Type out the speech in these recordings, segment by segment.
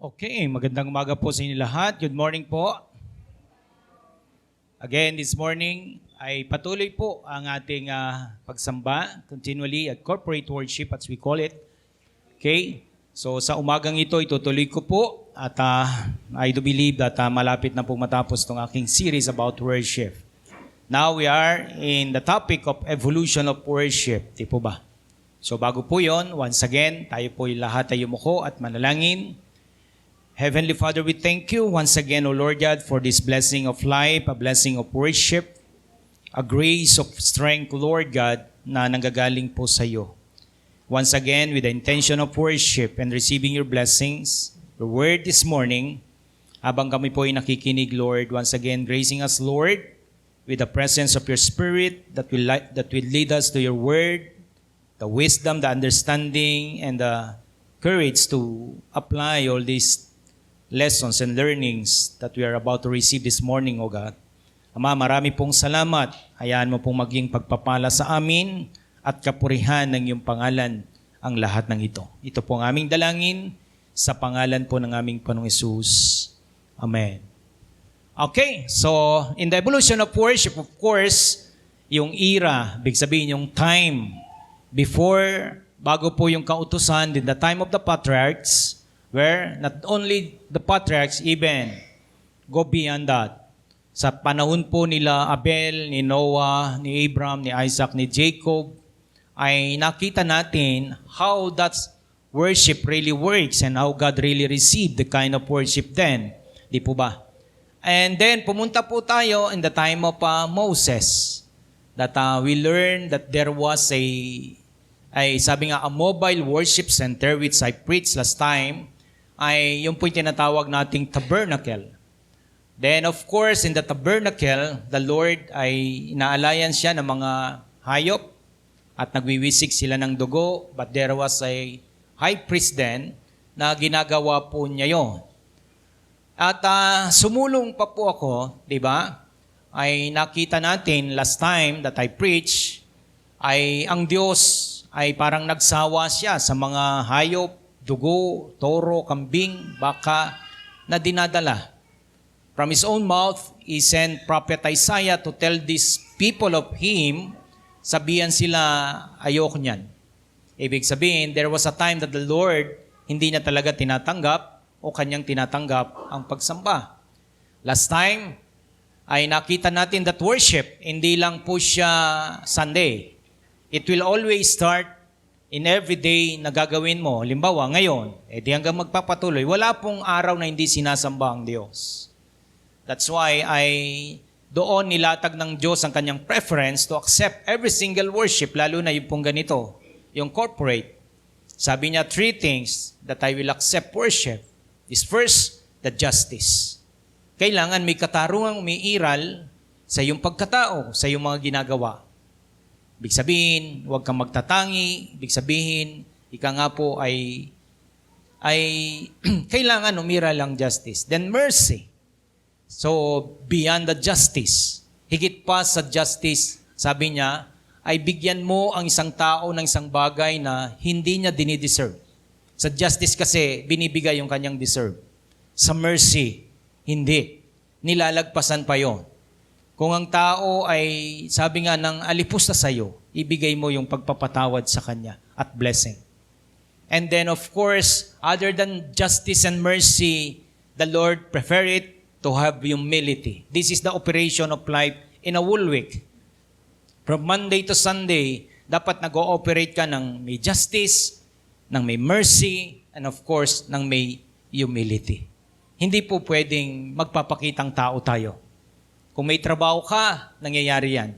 Okay, magandang umaga po sa inyo lahat. Good morning po. Again, this morning ay patuloy po ang ating pagsamba, continually at corporate worship as we call it. Okay, so sa umagang ito, itutuloy ko po at I do believe that malapit na po matapos itong aking series about worship. Now we are in the topic of evolution of worship. Di po ba? So bago po yon, once again, tayo po lahat ay yumuko at manalangin. Heavenly Father, we thank you once again, O Lord God, for this blessing of life, a blessing of worship, a grace of strength, Lord God, na nanggagaling po sa iyo. Once again, with the intention of worship and receiving your blessings, your word this morning, habang kami po ay nakikinig, Lord, once again, gracing us, Lord, with the presence of your Spirit that will lead us to your word, the wisdom, the understanding, and the courage to apply all these lessons and learnings that we are about to receive this morning, O God. Ama, marami pong salamat. Hayaan mo pong maging pagpapala sa amin at kapurihan ng iyong pangalan ang lahat ng ito. Ito po ang aming dalangin sa pangalan po ng aming Panginoong Hesus. Amen. Okay, so in the evolution of worship, of course, yung era, big sabihin yung time before, bago po yung kautusan, in the time of the patriarchs, where not only the patriarchs, even go beyond that. Sa panahon po nila Abel, ni Noah, ni Abraham, ni Isaac, ni Jacob, ay nakita natin how that worship really works and how God really received the kind of worship then. Di po ba? And then, pumunta po tayo in the time of Moses, that we learned that there was sabi nga, a mobile worship center which I preached last time, ay yung po yung tinatawag nating tabernacle. Then of course, in the tabernacle, the Lord ay inaalayan siya ng mga hayop at nagwiwisik sila ng dugo, but there was a high priest then na ginagawa po niya yun. At sumulong pa po ako, di ba? Ay nakita natin last time that I preached, ay ang Diyos ay parang nagsawa siya sa mga hayop, dugo, toro, kambing, baka na dinadala. From his own mouth, he sent prophet Isaiah to tell these people of him, sabihan sila, ayoko niyan. Ibig sabihin, there was a time that the Lord hindi na talaga tinatanggap o kanyang tinatanggap ang pagsamba. Last time, ay nakita natin that worship, hindi lang po siya Sunday. It will always start in every day na gagawin mo. Halimbawa, ngayon, di hanggang magpapatuloy, wala pong araw na hindi sinasamba ang Diyos. That's why doon nilatag ng Diyos ang kanyang preference to accept every single worship, lalo na yung pong ganito, yung corporate. Sabi niya, 3 things that I will accept worship is first, the justice. Kailangan may katarungang umiiral sa iyong pagkatao, sa iyong mga ginagawa. Ibig sabihin, huwag kang magtatangi. Ibig sabihin, ika nga po ay kailangan umiral ang justice. Then mercy. So, beyond the justice, higit pa sa justice, sabi niya, ay bigyan mo ang isang tao ng isang bagay na hindi niya dinideserve. Sa justice kasi, binibigay yung kanyang deserve. Sa mercy, hindi. Nilalagpasan pa yon. Kung ang tao ay, sabi nga, ng alipusta sa iyo, ibigay mo yung pagpapatawad sa kanya at blessing. And then, of course, other than justice and mercy, the Lord prefer it to have humility. This is the operation of life in a whole week. From Monday to Sunday, dapat nag-ooperate ka ng may justice, ng may mercy, and of course, ng may humility. Hindi po pwedeng magpapakitang tao tayo. Kung may trabaho ka, nangyayari yan.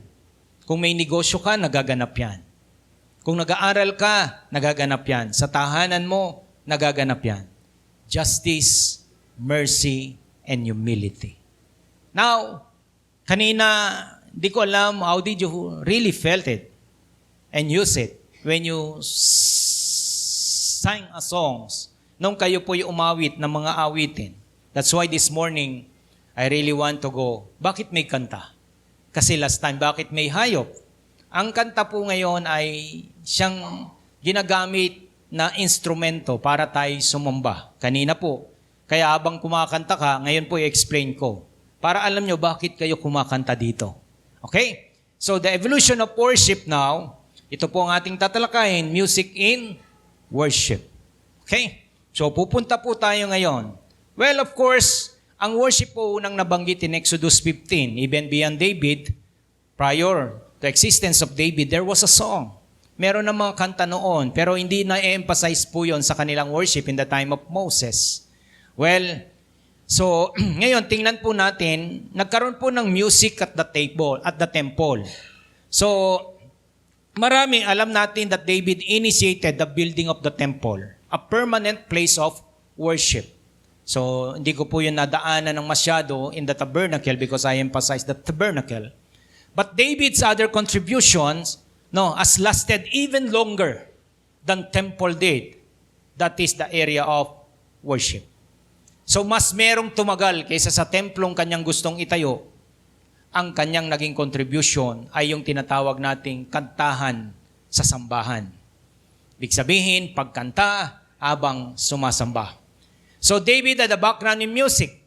Kung may negosyo ka, nagaganap yan. Kung nag-aaral ka, nagaganap yan. Sa tahanan mo, nagaganap yan. Justice, mercy, and humility. Now, kanina, di ko alam how did you really felt it and use it when you sang a songs nung kayo po'y umawit ng mga awitin. That's why this morning, I really want to go. Bakit may kanta? Kasi last time, bakit may hayop? Ang kanta po ngayon ay siyang ginagamit na instrumento para tayo sumamba. Kanina po, Kaya habang kumakanta ka, ngayon po i-explain ko. Para alam nyo bakit kayo kumakanta dito. Okay? So the evolution of worship now, ito po ang ating tatalakayin, music in worship. Okay? So pupunta po tayo ngayon. Well, of course, ang worship po unang nabanggit in Exodus 15, even beyond David, prior to existence of David, there was a song. Meron ng mga kanta noon, pero hindi na-emphasize po yon sa kanilang worship in the time of Moses. Well, so ngayon tingnan po natin, nagkaroon po ng music at the temple. So marami alam natin that David initiated the building of the temple, a permanent place of worship. So hindi ko po yun nadaanan ng masyado in the tabernacle because I emphasize the tabernacle. But David's other contributions has lasted even longer than temple did. That is the area of worship. So mas merong tumagal kaysa sa templong kanyang gustong itayo, ang kanyang naging contribution ay yung tinatawag nating kantahan sa sambahan. Ibig sabihin, pagkanta habang sumasamba. So David had a background in music.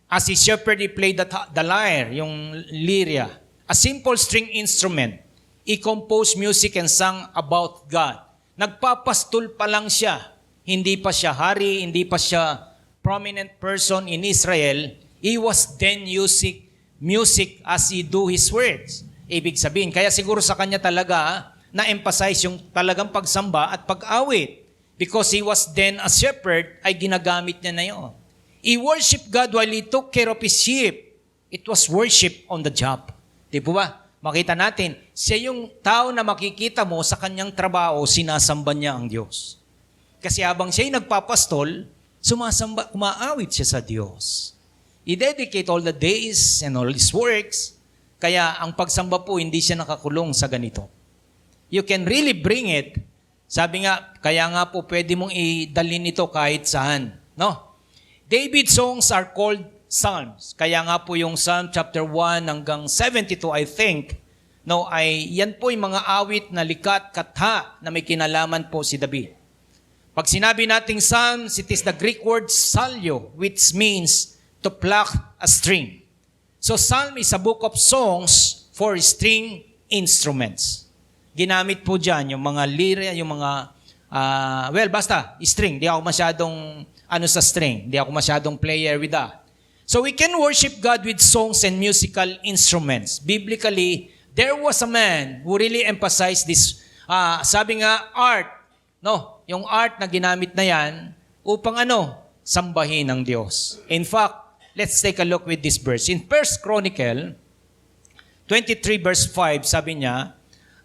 As a shepherd, he played the lyre, yung lyra, a simple string instrument. He composed music and sang about God. Nagpapastul pa lang siya. Hindi pa siya hari, hindi pa siya prominent person in Israel. He was then using music as he do his words. Ibig sabihin, kaya siguro sa kanya talaga na-emphasize yung talagang pagsamba at pag-awit. Because he was then a shepherd, ay ginagamit niya na yun. He worshiped God while he took care of his sheep. It was worship on the job. Di po ba? Makita natin, siya yung tao na makikita mo sa kanyang trabaho, sinasamba niya ang Diyos. Kasi habang siya'y nagpapastol, sumasamba, kumaawit siya sa Diyos. He dedicate all the days and all his works. Kaya ang pagsamba po, hindi siya nakakulong sa ganito. You can really bring it. Sabi nga, kaya nga po pwede mong idalhin ito kahit saan. No? David's songs are called Psalms. Kaya nga po yung Psalm chapter 1 hanggang 72, I think, yan po yung mga awit na likat, katha na may kinalaman po si David. Pag sinabi nating Psalms, it is the Greek word psalio, which means to pluck a string. So Psalm is a book of songs for string instruments. Ginamit po dyan yung mga lyra, yung mga, basta, string. Di ako masyadong, sa string. Di ako masyadong player with that. So we can worship God with songs and musical instruments. Biblically, there was a man who really emphasized this, sabi nga, art. Yung art na ginamit na yan, upang sambahin ng Diyos. In fact, let's take a look with this verse. In 1 Chronicle 23 verse 5, sabi niya,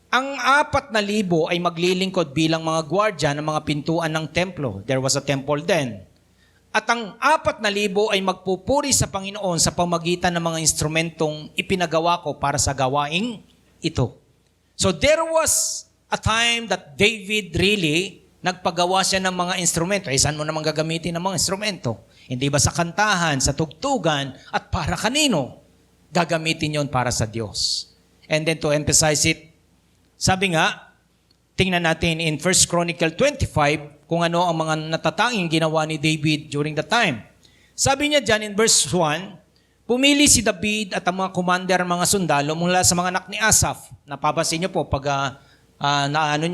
ang 4,000 ay maglilingkod bilang mga gwardya ng mga pintuan ng templo. There was a temple then. At ang 4,000 ay magpupuri sa Panginoon sa pamagitan ng mga instrumentong ipinagawa ko para sa gawaing ito. So there was a time that David really nagpagawa siya ng mga instrumento. Saan mo naman gagamitin ng mga instrumento? Hindi ba sa kantahan, sa tugtugan, at para kanino? Gagamitin yon para sa Diyos. And then to emphasize it, sabi nga, tingnan natin in 1 Chronicle 25 kung ano ang mga natatanging ginawa ni David during the time. Sabi niya dyan in verse 1, pumili si David at ang mga commander, mga sundalo mula sa mga anak ni Asaph. Napapansin niyo po pag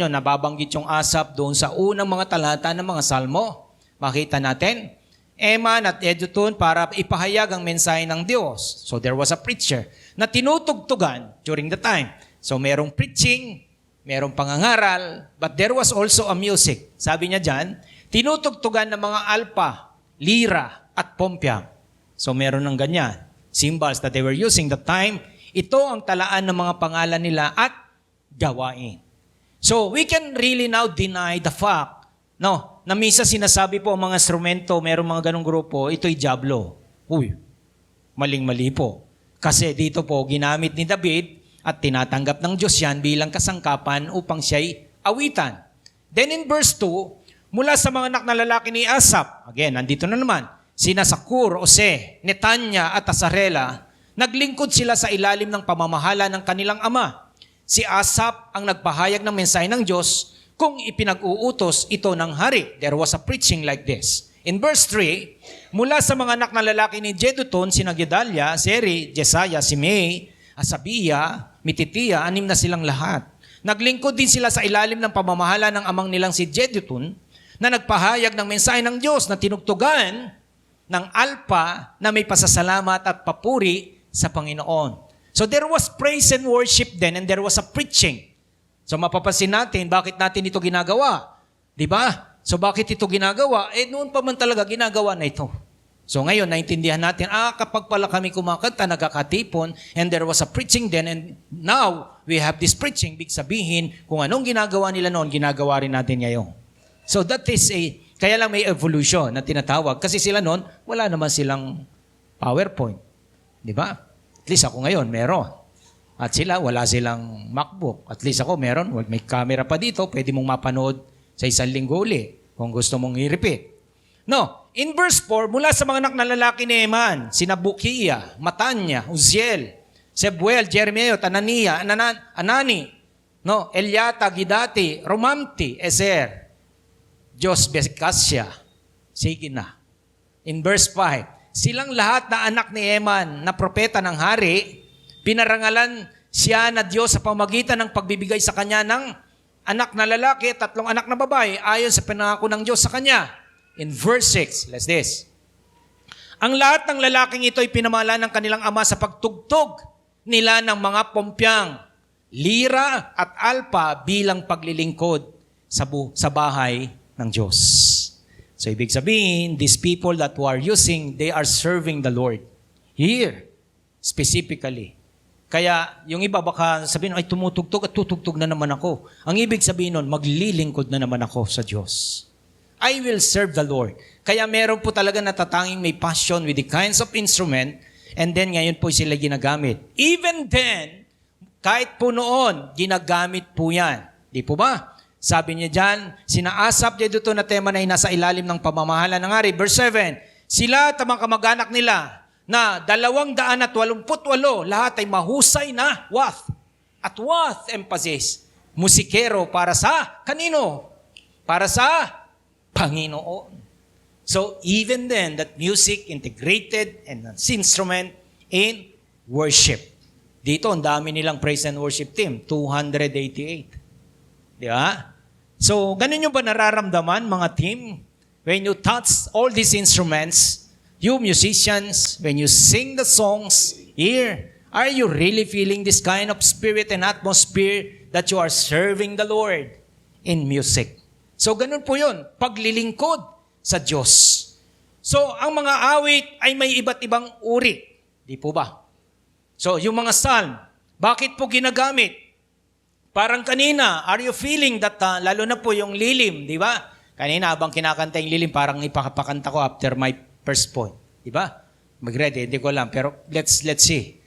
nababanggit yung Asaph doon sa unang mga talata ng mga salmo. Makita natin, Eman at Edutun para ipahayag ang mensahe ng Diyos. So there was a preacher na tinutugtugan during the time. So merong preaching, merong pangangaral, but there was also a music. Sabi niya dyan, tinutugtugan ng mga alpa, lira, at pompyang. So meron ng ganyan. Symbols that they were using that time. Ito ang talaan ng mga pangalan nila at gawain. So we can really now deny the fact, na misa sinasabi po ang mga instrumento, merong mga ganong grupo, ito'y diablo. Uy, maling-mali po. Kasi dito po, ginamit ni David at tinatanggap ng Diyos yan bilang kasangkapan upang siya'y awitan. Then in verse 2, mula sa mga anak na lalaki ni Asaph, again, nandito na naman, sina Sakur, Ose, Netanya at Asarela, naglingkod sila sa ilalim ng pamamahala ng kanilang ama. Si Asaph ang nagpahayag ng mensahe ng Diyos kung ipinag-uutos ito ng hari. There was a preaching like this. In verse 3, mula sa mga anak na lalaki ni Jeduthun, sina Gedalia, Seri, Jesaiah, Simei, Asabiah, Mititiya, 6 na silang lahat. Naglingkod din sila sa ilalim ng pamamahala ng amang nilang si Jeduthun, na nagpahayag ng mensahe ng Diyos na tinugtugan ng alpa na may pasasalamat at papuri sa Panginoon. So there was praise and worship then, and there was a preaching. So mapapansin natin, bakit natin ito ginagawa? Di ba? So bakit ito ginagawa? Noon pa man talaga ginagawa na ito. So ngayon, naintindihan natin, kapag pala kami kumakanta, nagkakatipon, and there was a preaching then, and now, we have this preaching, big sabihin, kung anong ginagawa nila noon, ginagawa rin natin ngayon. So that is kaya lang may evolution na tinatawag. Kasi sila noon, wala naman silang PowerPoint. Di ba? At least ako ngayon, meron. At sila, wala silang MacBook. At least ako, meron. May camera pa dito, pwede mong mapanood sa 1 linggo uli, kung gusto mong i-repeat. No, in verse 4, mula sa mga anak na lalaki ni Eman, sina Bukia, Matanya, Uziel, Sebuel, Jeremiah, Anania, Anani, no, Eliata, Gidati, Romamti, Ezer, Josbekasya, sige na. In verse 5, silang lahat na anak ni Eman na propeta ng hari, pinarangalan siya na Diyos sa pamagitan ng pagbibigay sa kanya ng anak na lalaki, 3 anak na babae, ayon sa pinangako ng Diyos sa kanya. In verse 6, let's this. Ang lahat ng lalaking ito ay pinamalan ng kanilang ama sa pagtugtog nila ng mga pompyang, lira at alpa bilang paglilingkod sa bahay ng Diyos. So ibig sabihin, these people that were using, they are serving the Lord. Here, specifically. Kaya yung iba baka sabihin, ay tumutugtog at tutugtog na naman ako. Ang ibig sabihin nun, maglilingkod na naman ako sa Diyos. I will serve the Lord. Kaya meron po talaga natatanging may passion with the kinds of instrument, and then ngayon po sila ginagamit. Even then, kahit po noon, ginagamit po yan. Di po ba? Sabi niya dyan, sina Asaph, Jeduthun at Teman ay nasa ilalim ng pamamahala ng hari. Verse 7, sila at mga kamag-anak nila na 288, lahat ay mahusay na wath. At wath, emphasis, musikero para sa kanino? Para sa Panginoon. So even then, that music integrated and an instrument in worship. Dito, ang dami nilang praise and worship team, 288. Di ba? So, ganun nyo ba nararamdaman, mga team? When you touch all these instruments, you musicians, when you sing the songs here, are you really feeling this kind of spirit and atmosphere that you are serving the Lord in music? So, ganun po yun, paglilingkod sa Diyos. So, ang mga awit ay may iba't ibang uri. Di po ba? So, yung mga psalm, bakit po ginagamit? Parang kanina, are you feeling that, lalo na po yung lilim, di ba? Kanina, habang kinakanta yung lilim, parang ipakapakanta ko after my first point. Di ba? Mag-ready, hindi ko alam. Pero let's see.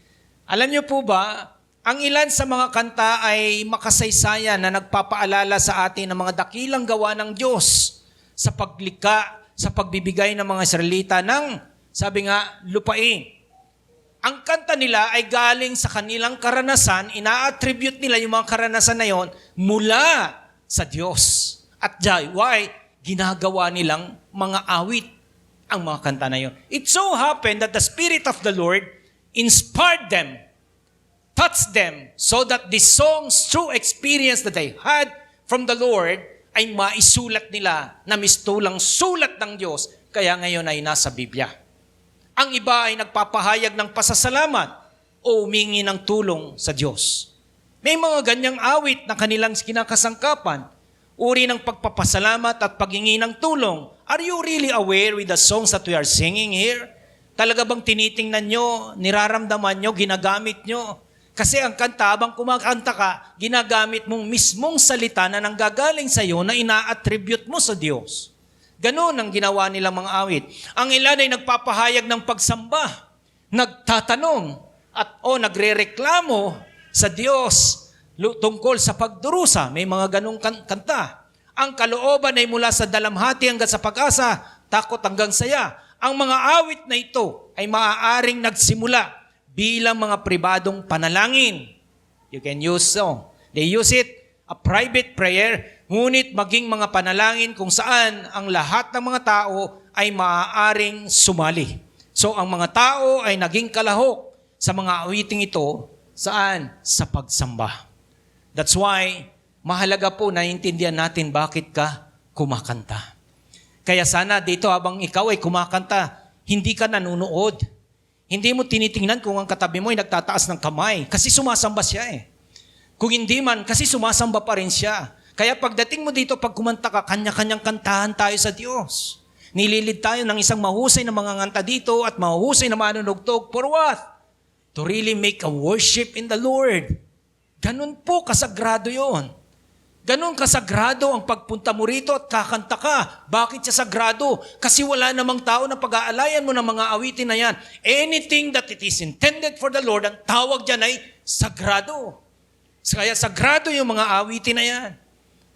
Alam niyo po ba, ang ilan sa mga kanta ay makasaysayan na nagpapaalala sa atin ng mga dakilang gawa ng Diyos sa paglikha, sa pagbibigay ng mga Israelita ng, sabi nga, lupain. Ang kanta nila ay galing sa kanilang karanasan, ina-attribute nila yung mga karanasan na yon mula sa Diyos. At why? Ginagawa nilang mga awit ang mga kanta na yon. It so happened that the Spirit of the Lord inspired them, touch them so that the songs, true experience that they had from the Lord ay maisulat nila na mistulang sulat ng Diyos, kaya ngayon ay nasa Biblia. Ang iba ay nagpapahayag ng pasasalamat o humingi ng tulong sa Diyos. May mga ganyang awit na kanilang kinakasangkapan, uri ng pagpapasalamat at paghingi ng tulong. Are you really aware with the songs that we are singing here? Talaga bang tinitingnan nyo, niraramdaman nyo, ginagamit nyo? Kasi ang kanta, habang kumakanta ka, ginagamit mong mismong salita na nanggagaling sa iyo na ina-attribute mo sa Diyos. Ganon ang ginawa nilang mga awit. Ang ilan ay nagpapahayag ng pagsamba, nagtatanong, at nagrereklamo sa Diyos tungkol sa pagdurusa. May mga ganong kanta. Ang kalooban ay mula sa dalamhati hanggang sa pag-asa, takot hanggang saya. Ang mga awit na ito ay maaaring nagsimula bilang mga pribadong panalangin. You can use song. They use it, a private prayer, ngunit maging mga panalangin kung saan ang lahat ng mga tao ay maaaring sumali. So ang mga tao ay naging kalahok sa mga awiting ito, saan? Sa pagsamba. That's why, mahalaga po na intindihan natin bakit ka kumakanta. Kaya sana dito habang ikaw ay kumakanta, hindi ka nanunood. Hindi mo tinitingnan kung ang katabi mo ay nagtataas ng kamay kasi sumasamba siya eh. Kung hindi man, kasi sumasamba pa rin siya. Kaya pagdating mo dito, pag kumanta ka, kanya-kanyang kantahan tayo sa Diyos. Nililid tayo ng isang mahusay na mga nganta dito at mahusay na manunugtog. For what? To really make a worship in the Lord. Ganun po, kasagrado yon. Ganun kasagrado ang pagpunta mo rito at kakanta ka. Bakit siya sagrado? Kasi wala namang tao na pag-aalayan mo ng mga awitin na yan. Anything that it is intended for the Lord, ang tawag dyan ay sagrado. Kaya sagrado yung mga awitin na yan.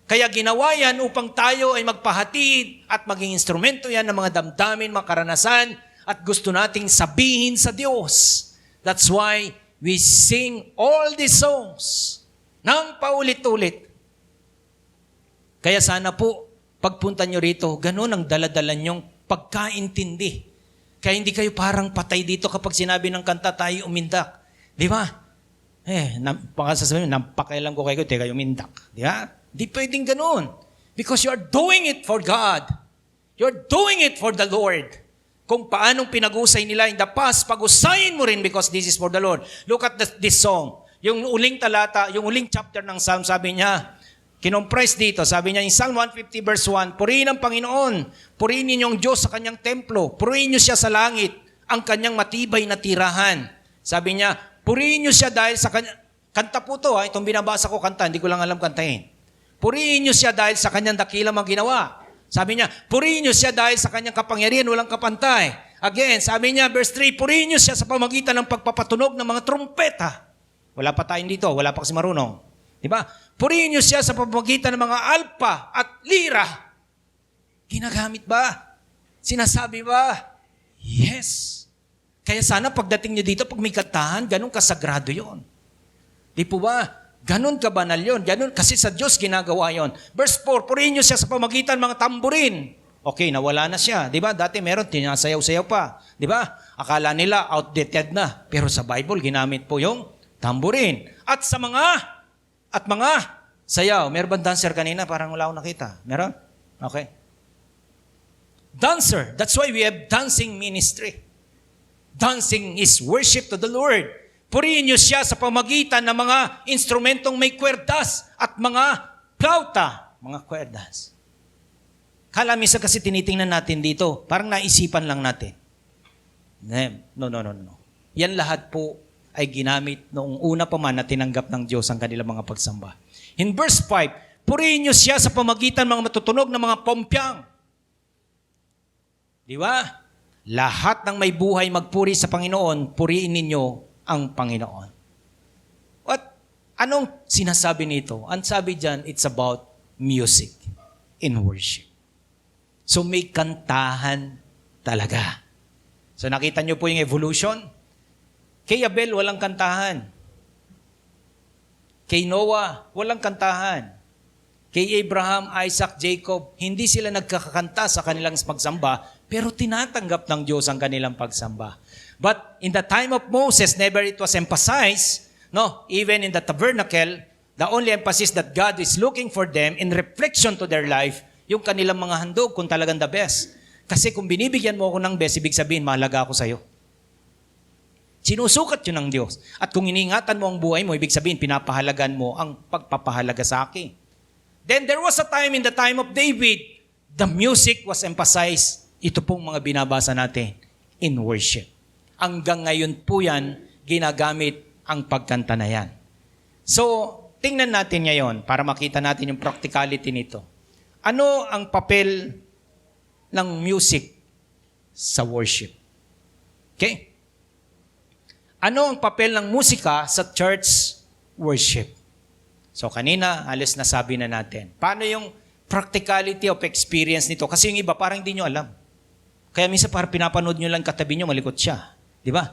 Kaya ginawa yan upang tayo ay magpahatid at maging instrumento yan ng mga damdamin, mga karanasan at gusto nating sabihin sa Diyos. That's why we sing all these songs nang paulit-ulit. Kaya sana po, pagpunta nyo rito, ganun ang daladala nyong pagkaintindi. Kaya hindi kayo parang patay dito kapag sinabi ng kanta tayo umindak. Di ba? Sasabihin, nampakailan ko kayo, kayo umindak. Di ba? Di pwedeng ganun. Because you are doing it for God. You are doing it for the Lord. Kung paanong pinag-usay nila in the past, pag-usayin mo rin because this is for the Lord. Look at this song. Yung uling talata, yung uling chapter ng Psalm, sabi niya, kinompress dito, sabi niya in Psalm 150 verse 1, purihin ang Panginoon, purihin niyo ang Diyos sa kanyang templo, purihin niyo siya sa langit, ang kanyang matibay na tirahan. Sabi niya, purihin niyo siya dahil sa kanya, kanta po to itong binabasa ko kanta, hindi ko lang alam kantahin. Purihin niyo siya dahil sa kanyang dakilang mga ginawa. Sabi niya, purihin niyo siya dahil sa kanyang kapangyarihan, walang kapantay. Again, sabi niya, verse 3, purihin niyo siya sa pamagitan ng pagpapatunog ng mga trumpeta. Wala pa tayong dito, wala pa kasi marunong. Diba? Purihin niyo siya sa pamamagitan ng mga alpa at lira. Ginagamit ba? Sinasabi ba? Yes. Kaya sana pagdating niyo dito, pag may kantahan, ganun kasagrado yon. Di po ba? Ganun kabanal yon. Ganun, kasi sa Diyos ginagawa yon. Verse 4, purihin niyo siya sa pamagitan ng mga tamburin. Okay, nawala na siya. Di ba? Dati meron, tinasayaw-sayaw pa. Di ba? Akala nila outdated na. Pero sa Bible, ginamit po yung tamburin. At sa mga sayaw. Meron bang dancer kanina? Parang wala akong nakita. Meron? Okay. Dancer. That's why we have dancing ministry. Dancing is worship to the Lord. Purihin niyo siya sa pamagitan ng mga instrumentong may kwerdas at mga flauta. Mga kwerdas. Kala minsan kasi tinitingnan natin dito, parang naisipan lang natin. No. Yan lahat po ay ginamit noong una pa man na tinanggap ng Diyos ang kanilang mga pagsamba. In verse 5, purihin niyo siya sa pamagitan ng mga matutunog ng mga pompyang. Di ba? Lahat ng may buhay magpuri sa Panginoon, purihin ninyo ang Panginoon. Anong sinasabi nito? Ang sabi dyan, it's about music in worship. So may kantahan talaga. So nakita nyo po yung evolution? Kay Abel, walang kantahan. Kay Noah, walang kantahan. Kay Abraham, Isaac, Jacob, hindi sila nagkakanta sa kanilang pagsamba, pero tinatanggap ng Diyos ang kanilang pagsamba. But in the time of Moses, never it was emphasized, even in the tabernacle, the only emphasis that God is looking for them in reflection to their life, yung kanilang mga handog kung talagang the best. Kasi kung binibigyan mo ako ng best, ibig sabihin, mahalaga ako sa'yo. Sinusukat yun ng Diyos. At kung iniingatan mo ang buhay mo, ibig sabihin, pinapahalagan mo ang pagpapahalaga sa akin. Then there was a time in the time of David, the music was emphasized. Ito pong mga binabasa natin in worship. Hanggang ngayon po yan, ginagamit ang pagkanta na yan. So, tingnan natin ngayon para makita natin yung practicality nito. Ano ang papel ng music sa worship? Okay? Ano ang papel ng musika sa church worship? So kanina, alis na sabi na natin. Paano yung practicality of experience nito? Kasi yung iba parang hindi nyo alam. Kaya minsan parang pinapanood nyo lang katabi nyo, malikot siya. Di ba?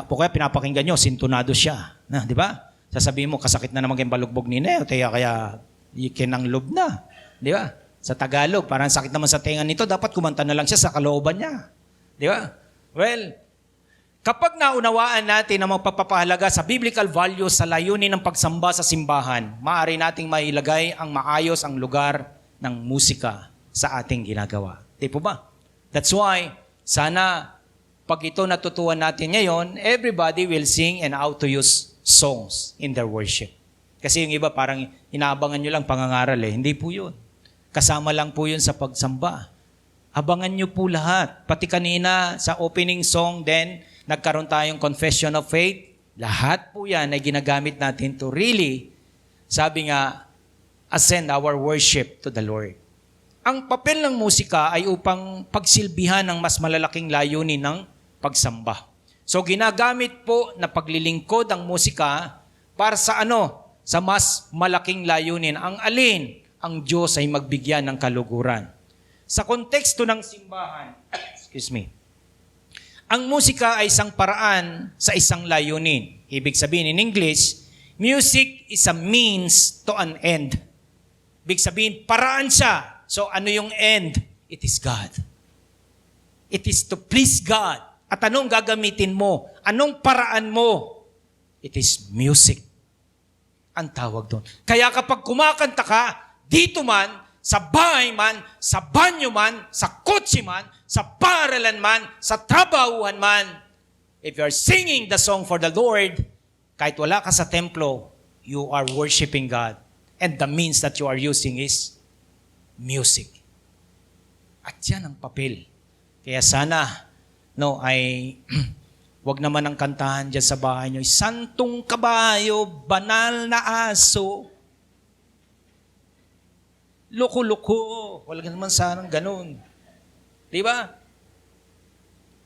O kaya pinapakinggan nyo, sintonado siya. Di ba? Sasabihin mo, kasakit na naman yung balugbog ni Neo, kaya ikinang lob na. Di ba? Sa Tagalog, parang sakit naman sa tenga nito, dapat kumanta na lang siya sa kalooban niya. Di ba? Well, kapag naunawaan natin ang magpapahalaga sa biblical values sa layunin ng pagsamba sa simbahan, maaari nating mailagay ang maayos ang lugar ng musika sa ating ginagawa. Di po ba? That's why, sana pag ito natutuhan natin ngayon, everybody will sing and how to use songs in their worship. Kasi yung iba parang inaabangan nyo lang pangangaral eh. Hindi po yun. Kasama lang po yun sa pagsamba. Abangan nyo po lahat. Pati kanina sa opening song then nagkaroon tayong confession of faith. Lahat po yan ay ginagamit natin to really, sabi nga, ascend our worship to the Lord. Ang papel ng musika ay upang pagsilbihan ng mas malalaking layunin ng pagsamba. So ginagamit po na paglilingkod ang musika para sa ano? Sa mas malaking layunin. Ang alin? Ang Diyos ay magbigyan ng kaluguran. Sa konteksto ng simbahan, ang musika ay isang paraan sa isang layunin. Ibig sabihin in English, music is a means to an end. Ibig sabihin, paraan siya. So ano yung end? It is God. It is to please God. At anong gagamitin mo? Anong paraan mo? It is music. Ang tawag doon. Kaya kapag kumakanta ka, dito man, sa bahay man, sa banyo man, sa kotse man, sa paralan man, sa trabahuhan man, if you are singing the song for the Lord, kahit wala ka sa templo, you are worshiping God. And the means that you are using is music. At yan ang papel. Kaya sana, ay wag naman ang kantahan dyan sa bahay nyo. Santong kabayo, banal na aso. Loko-loko. Wala naman sanang ganun. Di ba?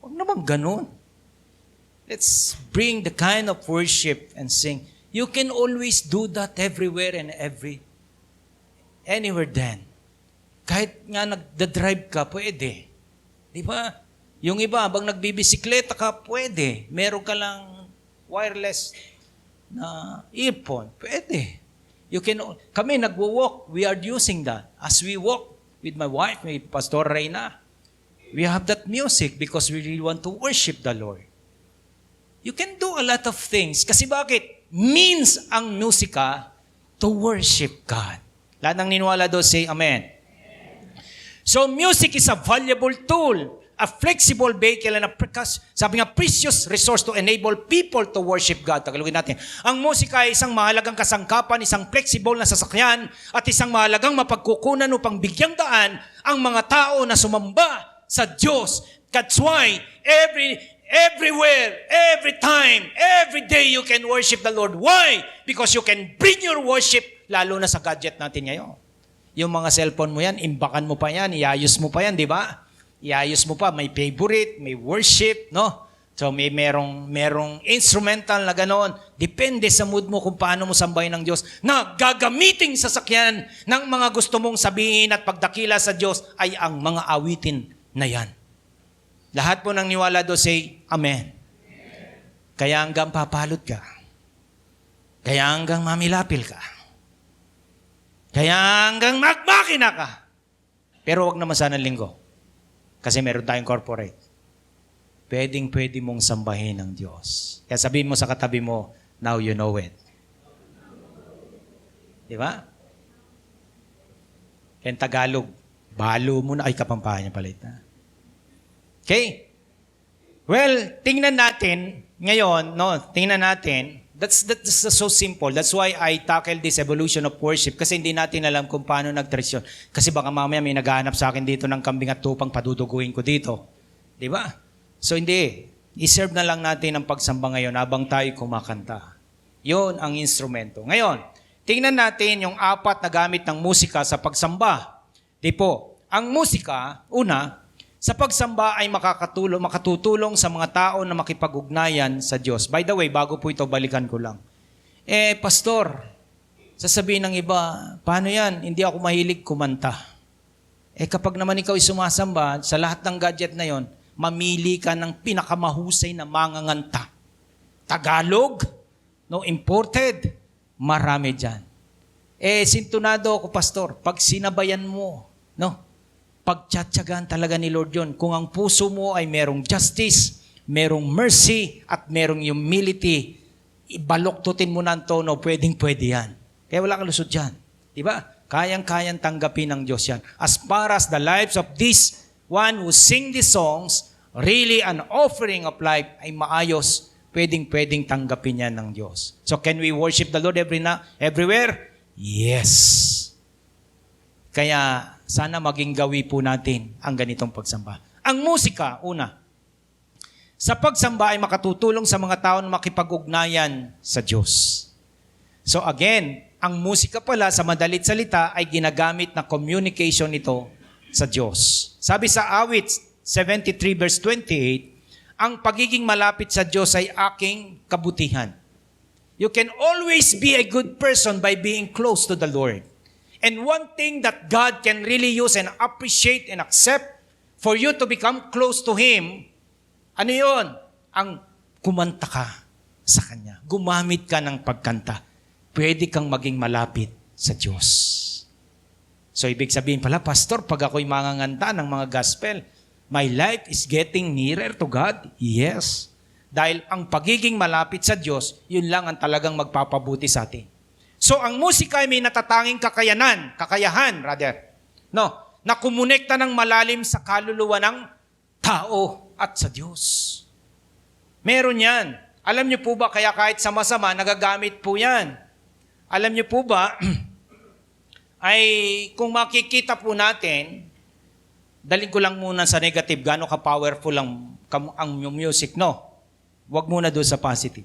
Wag naman ganun. Let's bring the kind of worship and sing. You can always do that everywhere and anywhere then. Kahit nga nagda-drive ka, pwede. Di ba? Yung iba, habang nagbibisikleta ka, pwede. Meron ka lang wireless na earphone, pwede. Kami nagwo-walk, we are using that. As we walk with my wife, may Pastor Reyna, we have that music because we really want to worship the Lord. You can do a lot of things. Kasi bakit? Means ang musika to worship God. Lahat ng niniwala doon, say Amen. So music is a valuable tool, a flexible vehicle, and sabi nga, precious resource to enable people to worship God. Tagalogin natin. Ang musika ay isang mahalagang kasangkapan, isang flexible na sasakyan, at isang mahalagang mapagkukunan upang bigyang daan ang mga tao na sumamba sa Diyos. That's why, everywhere, every time, every day you can worship the Lord. Why? Because you can bring your worship, lalo na sa gadget natin ngayon. Yung mga cellphone mo yan, imbakan mo pa yan, iayos mo pa yan, di ba? Iayos mo pa, may favorite, may worship, no? So may merong instrumental na ganoon. Depende sa mood mo kung paano mo sambahin ng Diyos na gagamiting sasakyan ng mga gusto mong sabihin at pagdakila sa Diyos ay ang mga awitin na yan. Lahat po ng niwala do say, Amen. Kaya hanggang papalot ka. Kaya hanggang mamilapil ka. Kaya hanggang magmakina ka. Pero wag naman sana linggo. Kasi meron tayong corporate. Pwede mong sambahin ng Diyos. Kaya sabihin mo sa katabi mo, now you know it. Di ba? Kaya Tagalog, balo mo na. Ay, Kapampangan pala ito. Okay? Well, tingnan natin ngayon, tingnan natin. That's so simple. That's why I tackle this evolution of worship kasi hindi natin alam kung paano nag-tradisyon. Kasi baka mamaya may naghahanap sa akin dito ng kambing at tupang paduduguin ko dito. Di ba? So hindi. I-serve na lang natin ang pagsamba ngayon habang tayo kumakanta. Yun ang instrumento. Ngayon, tingnan natin yung 4 na gamit ng musika sa pagsamba. Di po, ang musika, una, sa pagsamba ay makatutulong sa mga tao na makipag-ugnayan sa Diyos. By the way, bago po ito, balikan ko lang. Pastor, sasabihin ng iba, paano yan? Hindi ako mahilig kumanta. Kapag naman ikaw sumasamba, sa lahat ng gadget na yon, mamili ka ng pinakamahusay na manganganta. Tagalog, imported, marami dyan. Sintunado ako, pastor, pag sinabayan mo, no? Pagtsatsagaan talaga ni Lord yun. Kung ang puso mo ay merong justice, merong mercy, at merong humility, ibaloktutin mo ng tono, pwedeng-pwede yan. Kaya wala kang lusot dyan. Diba? Kayang-kayang tanggapin ng Diyos yan. As far as the lives of this one who sing these songs, really an offering of life ay maayos, pwedeng-pwedeng tanggapin yan ng Diyos. So can we worship the Lord everywhere? Yes. Kaya sana maging gawi po natin ang ganitong pagsamba. Ang musika, una, sa pagsamba ay makatutulong sa mga tao na makipag-ugnayan sa Diyos. So again, ang musika pala sa madalit salita ay ginagamit na communication nito sa Diyos. Sabi sa Awit 73 verse 28, ang pagiging malapit sa Diyos ay aking kabutihan. You can always be a good person by being close to the Lord. And one thing that God can really use and appreciate and accept for you to become close to Him, ano yun? Ang kumanta ka sa Kanya. Gumamit ka ng pagkanta. Pwede kang maging malapit sa Diyos. So, ibig sabihin pala, Pastor, pag ako'y manganganta ng mga gospel, my life is getting nearer to God? Yes. Dahil ang pagiging malapit sa Diyos, yun lang ang talagang magpapabuti sa atin. So, ang musika ay may natatanging kakayahan, no, na kumonekta ng malalim sa kaluluwa ng tao at sa Diyos. Meron yan. Alam niyo po ba, kaya kahit sama-sama, nagagamit po yan. Alam niyo po ba, ay kung makikita po natin, daling ko lang muna sa negative, gaano ka-powerful ang music, no? Huwag muna doon sa positive.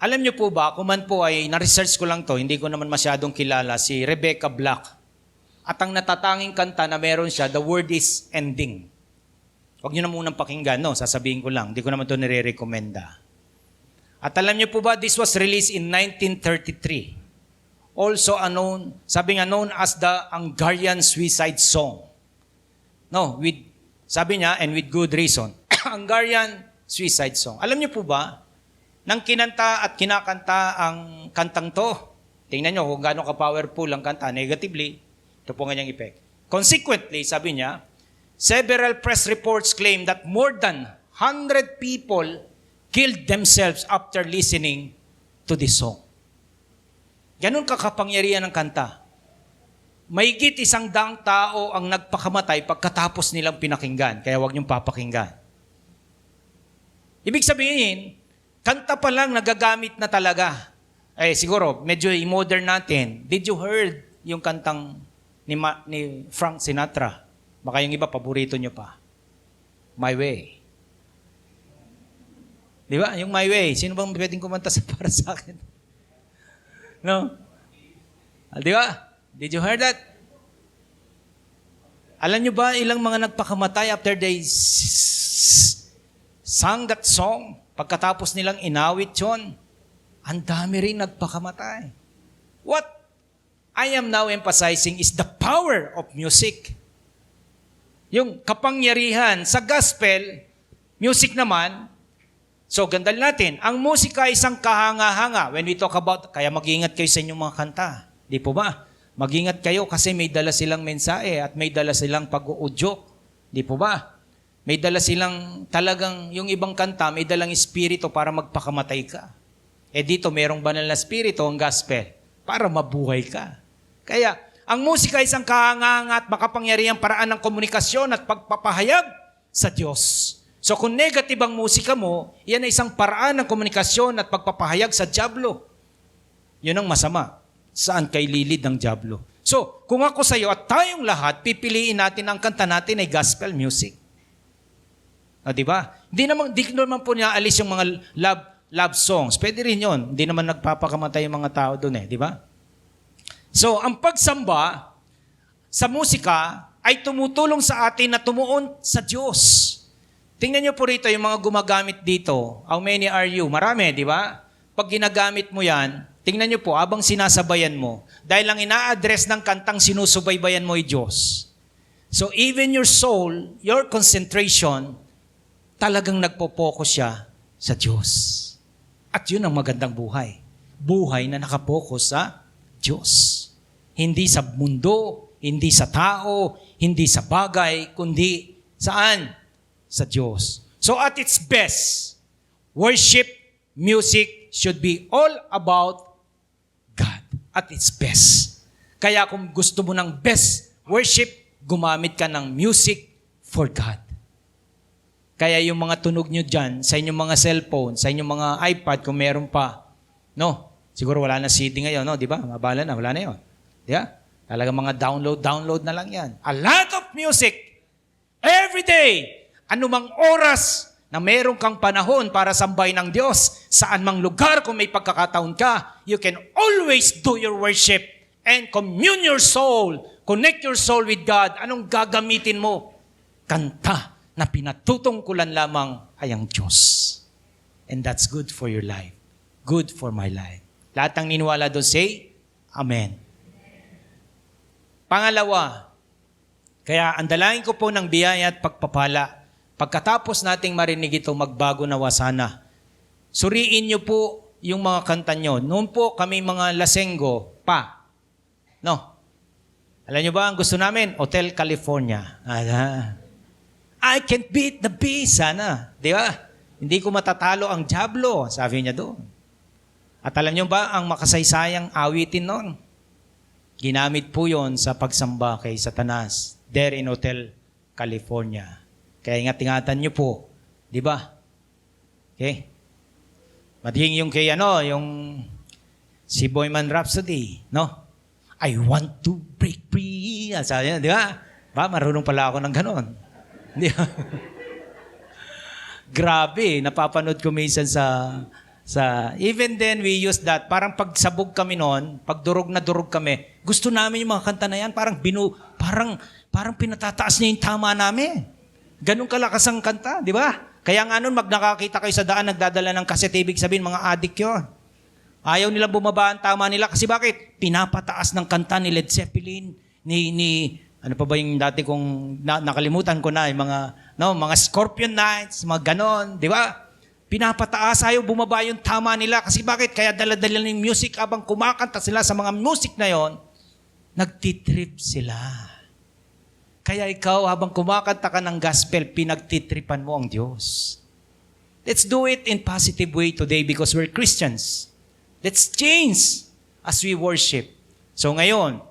Alam niyo po ba, kung man po ay, na-research ko lang to, hindi ko naman masyadong kilala, si Rebecca Black. At ang natatanging kanta na meron siya, The Word is Ending. Huwag niyo na munang pakinggan, no? Sasabihin ko lang. Hindi ko naman ito nire-recommenda. At alam niyo po ba, this was released in 1933. Also known, sabi nga known as the Hungarian Suicide Song. No, sabi niya, and with good reason. Hungarian Suicide Song. Alam niyo po ba, nang kinanta at kinakanta ang kantang to, tingnan niyo kung gaano ka-powerful ang kanta, negatively, ito po nga niyang effect. Consequently, sabi niya, several press reports claim that more than 100 people killed themselves after listening to this song. Ganun kakapangyarihan ng kanta. Mahigit 100 tao ang nagpakamatay pagkatapos nilang pinakinggan. Kaya huwag niyong papakinggan. Ibig sabihin, kanta pa lang nagagamit na talaga. Siguro, medyo i-modern natin. Did you heard yung kantang ni Frank Sinatra? Baka yung iba, paborito nyo pa. My Way. Di ba? Yung My Way. Sino bang pwedeng kumanta para sa akin? No? Di ba? Did you hear that? Alam nyo ba ilang mga nagpakamatay after they sang that song? Pagkatapos nilang inawit yun, ang dami rin nagpakamatay. What I am now emphasizing is the power of music. Yung kapangyarihan sa gospel, music naman, so gandal natin, ang musika ay isang kahanga-hanga. When we talk about, kaya mag-ingat kayo sa inyong mga kanta. Di po ba? Mag-ingat kayo kasi may dala silang mensahe at may dala silang pag-uudyok. Di po ba? May dala silang talagang, yung ibang kanta, may dalang espiritu para magpakamatay ka. Dito, merong banal na espiritu, ang gospel, para mabuhay ka. Kaya, ang musika ay isang kahanga-hanga at makapangyarihang paraan ng komunikasyon at pagpapahayag sa Diyos. So kung negative ang musika mo, yan ay isang paraan ng komunikasyon at pagpapahayag sa dyablo. Yun ang masama. Saan kay lilid ng dyablo? So, kung ako sa iyo at tayong lahat, pipiliin natin ang kanta natin ay gospel music. Di ba? Di naman po niya alis yung mga love songs. Pwede rin yun. Hindi naman nagpapakamatay yung mga tao doon di ba? So, ang pagsamba sa musika ay tumutulong sa atin na tumuon sa Diyos. Tingnan niyo po rito yung mga gumagamit dito. How many are you? Marami, di ba? Pag ginagamit mo yan, tingnan niyo po, habang sinasabayan mo, dahil lang ina-address ng kantang sinusubaybayan mo ay Diyos. So, even your soul, your concentration, talagang nagpo-focus siya sa Diyos. At yun ang magandang buhay. Buhay na nakapokus sa Diyos. Hindi sa mundo, hindi sa tao, hindi sa bagay, kundi saan? Sa Diyos. So at its best, worship, music should be all about God. At its best. Kaya kung gusto mo ng best worship, gumamit ka ng music for God. Kaya yung mga tunog nyo dyan, sa inyong mga cellphone, sa inyong mga iPad, kung meron pa, no? Siguro wala na CD ngayon, no? Di ba? Mabala na, wala na yun. Di ba? Talaga mga download na lang yan. A lot of music. Every day. Anumang oras na meron kang panahon para sambay ng Diyos, saan mang lugar kung may pagkakataon ka, you can always do your worship and commune your soul. Connect your soul with God. Anong gagamitin mo? Kanta na pinatutungkulan lamang ay ang Diyos. And that's good for your life. Good for my life. Lahat ng niniwala doon, say, Amen. Pangalawa, kaya andalain ko po ng biyaya at pagpapala. Pagkatapos nating marinig ito, magbago nawa sana. Suriin niyo po yung mga kanta nyo. Noon po kami mga lasenggo pa. No? Alam niyo ba ang gusto namin? Hotel California. I can't beat the beast, sana. Di ba? Hindi ko matatalo ang Diablo, sabi niya doon. At alam niyo ba ang makasaysayang awitin noon? Ginamit po yon sa pagsamba kay Satanas there in Hotel California. Kaya ingat-ingatan niyo po. Di ba? Okay? Maging yung kay yung si Boyman Rhapsody, no? I want to break free. Sabi niya, di ba? Ba, marunong pala ako ng ganon. Di ba? Grabe, napapanood ko minsan even then we use that. Parang pagsabog kami noon, pag durog na durog kami, gusto namin yung mga kanta na yan, parang pinatataas niya yung tama namin. Ganun kalakas ang kanta, di ba? Kaya nga nun, nakakita kayo sa daan, nagdadala ng kaset, ibig sabihin, mga adik yun. Ayaw nilang bumaba ang tama nila. Kasi bakit? Pinapataas ng kanta ni Led Zeppelin, ano pa ba yung dati kong nakalimutan ko na, yung mga Scorpion Nights, mga ganon, di ba? Pinapataas, ayaw bumaba yung tama nila. Kasi bakit? Kaya dala-dala ng music habang kumakanta sila sa mga music na yon, nagtitrip sila. Kaya ikaw, habang kumakanta ka ng gospel, pinagtitripan mo ang Diyos. Let's do it in positive way today because we're Christians. Let's change as we worship. So ngayon,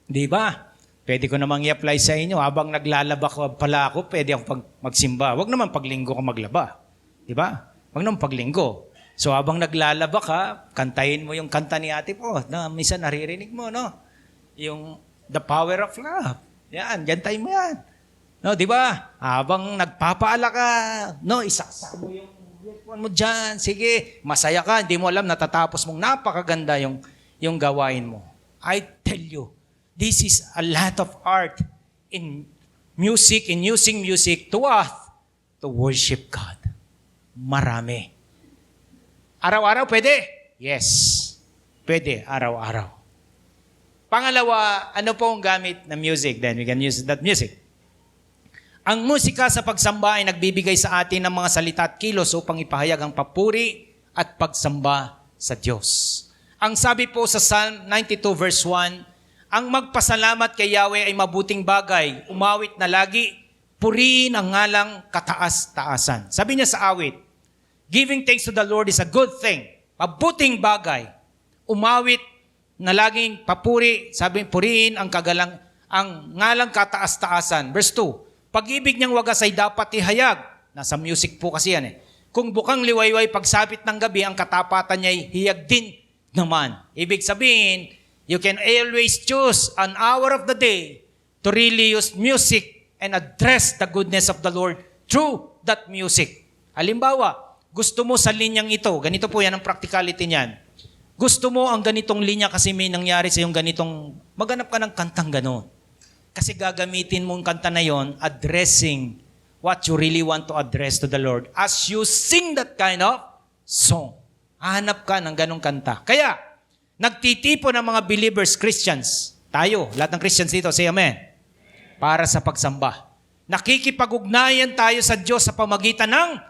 di ba? Pwede ko namang i-apply sa inyo. Habang naglalaba pala ako, pwede akong magsimba. Huwag naman paglinggo ka maglaba. Di ba? Huwag naman paglinggo. So habang naglalaba ka, kantahin mo yung kanta ni ate po na minsan naririnig mo, no? Yung The Power of Love. Yan, gantahin mo yan. No, di ba? Habang nagpapaala ka, no, isaksak mo yung earphone mo dyan. Sige, masaya ka. Hindi mo alam, natatapos mong napakaganda yung gawain mo. I tell you, this is a lot of art in music, in using music to what? To worship God. Marami. Araw-araw pwede? Yes. Pwede, araw-araw. Pangalawa, ano po ang gamit na music? Then we can use that music. Ang musika sa pagsamba ay nagbibigay sa atin ng mga salita at kilos upang ipahayag ang papuri at pagsamba sa Diyos. Ang sabi po sa Psalm 92 verse 1, ang magpasalamat kay Yahweh ay mabuting bagay, umawit na lagi, purihin ang ngalang kataas-taasan. Sabi niya sa awit, giving thanks to the Lord is a good thing, mabuting bagay, umawit na laging papuri, sabi, purihin ang ngalang kataas-taasan. Verse 2, pag-ibig niyang wagas ay dapat ihayag. Nasa music po kasi yan eh. Kung bukang liwayway pagsapit ng gabi, ang katapatan niya ay hiyag din naman. Ibig sabihin, you can always choose an hour of the day to really use music and address the goodness of the Lord through that music. Halimbawa, gusto mo sa linyang ito, ganito po yan ang practicality niyan. Gusto mo ang ganitong linya kasi may nangyari sa yung ganitong, maghanap ka ng kantang gano'n. Kasi gagamitin mong kanta na yon addressing what you really want to address to the Lord as you sing that kind of song. Hanap ka ng ganong kanta. Kaya, nagtitipo ng mga believers, Christians, tayo, lahat ng Christians dito, say amen, para sa pagsamba. Nakikipag-ugnayan tayo sa Diyos sa pamagitan ng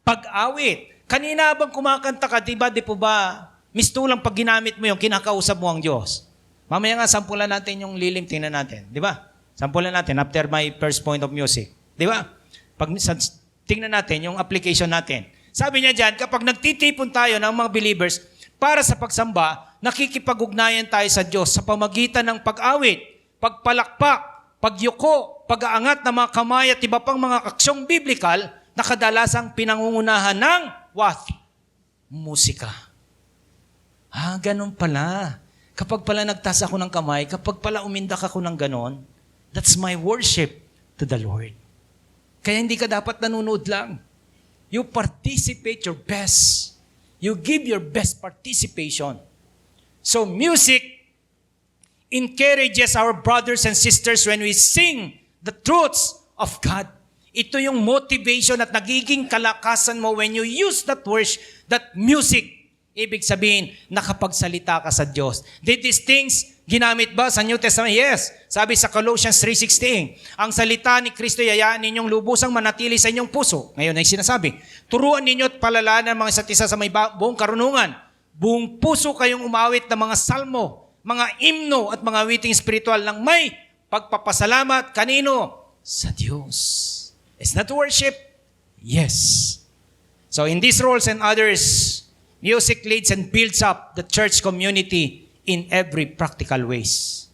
pag-awit. Kanina bang kumakanta ka, di po ba, mistulang pag ginamit mo yung kinakausap mo ang Diyos? Mamaya nga, sampulan natin yung lilim, tingnan natin. Di ba? Sampulan natin after my first point of music. Di ba? Pag tingnan natin yung application natin. Sabi niya dyan, kapag nagtitipon tayo ng mga believers para sa pagsamba, nakikipag-ugnayan tayo sa Diyos sa pamagitan ng pag-awit, pagpalakpak, pagyuko, pag-aangat ng mga kamay at iba pang mga aksyong biblikal na kadalasang pinangungunahan ng what? Musika. Ganun pala. Kapag pala nagtaas ako ng kamay, kapag pala umindak ako ng ganon, that's my worship to the Lord. Kaya hindi ka dapat nanonood lang. You participate your best. You give your best participation. So music encourages our brothers and sisters when we sing the truths of God. Ito yung motivation at nagiging kalakasan mo when you use that words, that music. Ibig sabihin, nakapagsalita ka sa Diyos. Did these things ginamit ba sa New Testament? Yes. Sabi sa Colossians 3:16, ang salita ni Kristo yayaan ninyong lubusang manatili sa inyong puso. Ngayon ay sinasabi, turuan ninyo at palalanan mga isa't isa sa may buong karunungan. Buong puso kayong umawit ng mga salmo, mga himno at mga awiting spiritual ng may pagpapasalamat kanino? Sa Diyos. Is that worship? Yes. So in these roles and others, music leads and builds up the church community in every practical ways.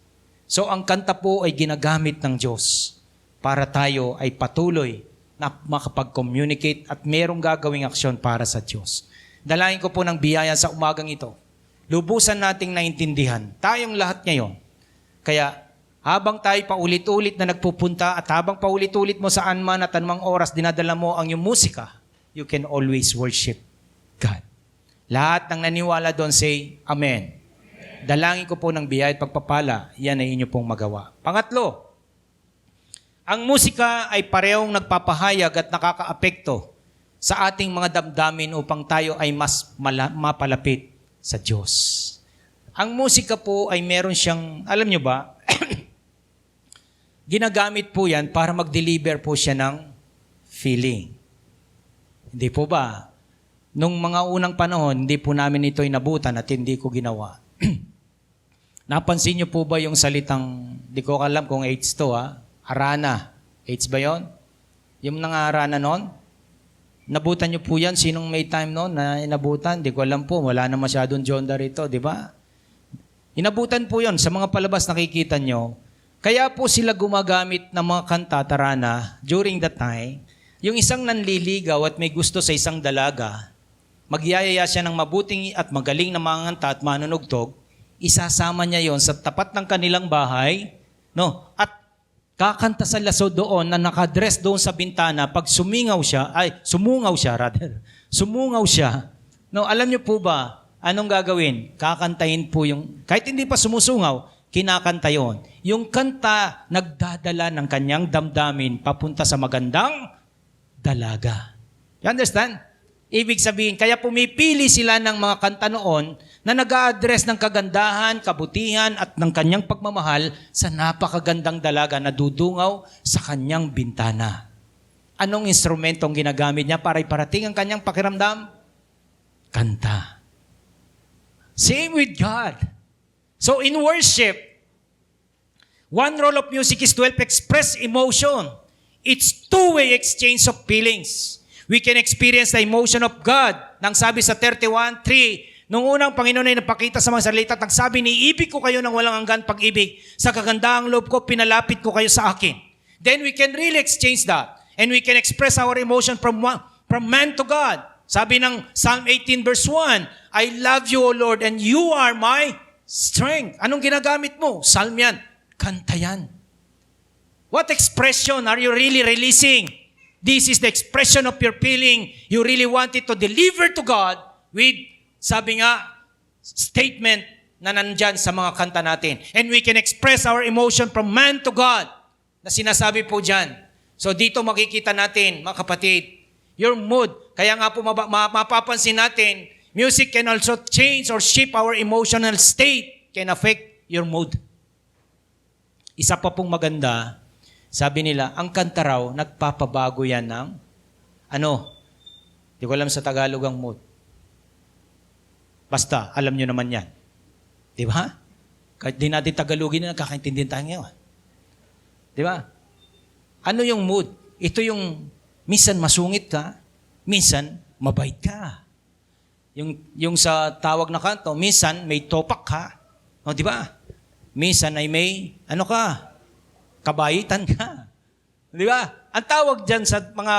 So ang kanta po ay ginagamit ng Diyos para tayo ay patuloy na makapag-communicate at merong gagawing aksyon para sa Diyos. Dalangin ko po ng biyaya sa umagang ito. Lubusan nating naintindihan. Tayong lahat ngayon. Kaya habang tayo paulit-ulit na nagpupunta at habang paulit-ulit mo saan man at anumang oras dinadala mo ang iyong musika, you can always worship God. Lahat ng naniwala doon say, Amen. Dalangin ko po ng biyaya at pagpapala, yan ay inyo pong magawa. Pangatlo, ang musika ay parehong nagpapahayag at nakakaapekto sa ating mga damdamin upang tayo ay mas mapalapit sa Diyos. Ang musika po ay meron siyang, alam nyo ba, ginagamit po yan para mag-deliver po siya ng feeling. Hindi po ba? Nung mga unang panahon, hindi po namin ito inabutan at hindi ko ginawa. Napansin niyo po ba yung salitang, di ko alam kung AIDS to arana. AIDS ba yon? Yung nangarana noon? Nabutan niyo po yan? Sinong may time noon na inabutan? Di ko alam po, wala na masyadong Jonda rito, di ba? Inabutan po yon sa mga palabas nakikita niyo. Kaya po sila gumagamit ng mga kanta, tarana, during that time, yung isang nanliligaw at may gusto sa isang dalaga, magyayaya siya ng mabuting at magaling na manganta at manunugtog, isasama niya yon sa tapat ng kanilang bahay, no? At kakanta sa laso doon na nakadress doon sa bintana, pag sumungaw siya, no? Alam niyo po ba, anong gagawin? Kakantahin po yung, kahit hindi pa sumusungaw, kinakanta yon. Yung kanta, nagdadala ng kanyang damdamin papunta sa magandang dalaga. You understand? Ibig sabihin, kaya pumipili sila ng mga kanta noon na nag-a-address ng kagandahan, kabutihan at ng kanyang pagmamahal sa napakagandang dalaga na dudungaw sa kanyang bintana. Anong instrumentong ginagamit niya para iparating ang kanyang pakiramdam? Kanta. Same with God. So in worship, one role of music is to help express emotion. It's two-way exchange of feelings. We can experience the emotion of God. Nang sabi sa 31:3, nung unang Panginoon ay napakita sa mga salita at nagsabi, niibig ko kayo ng walang hanggan pag-ibig. Sa kagandahang loob ko, pinalapit ko kayo sa akin. Then we can really exchange that. And we can express our emotion from man to God. Sabi ng Psalm 18 verse 1, I love you, O Lord, and you are my strength. Anong ginagamit mo? Psalm yan. Kanta yan. What expression are you really releasing? This is the expression of your feeling. You really wanted to deliver to God with, sabi nga, statement na nandyan sa mga kanta natin. And we can express our emotion from man to God na sinasabi po dyan. So dito makikita natin, mga kapatid, your mood. Kaya nga po mapapansin natin, music can also change or shape our emotional state, can affect your mood. Isa pa pong maganda, sabi nila, ang kanta raw, nagpapabago yan ng, di ko alam sa Tagalog ang mood. Basta, alam nyo naman yan. Di ba? Kahit di natin Tagalogin na nakakaintindihan tayo ngayon. Di ba? Ano yung mood? Ito yung minsan masungit ka, minsan mabait ka. Yung sa tawag na kanto, minsan may topak ka. O, di ba? Minsan ay may, kabayitan ka. Di ba? Ang tawag dyan sa mga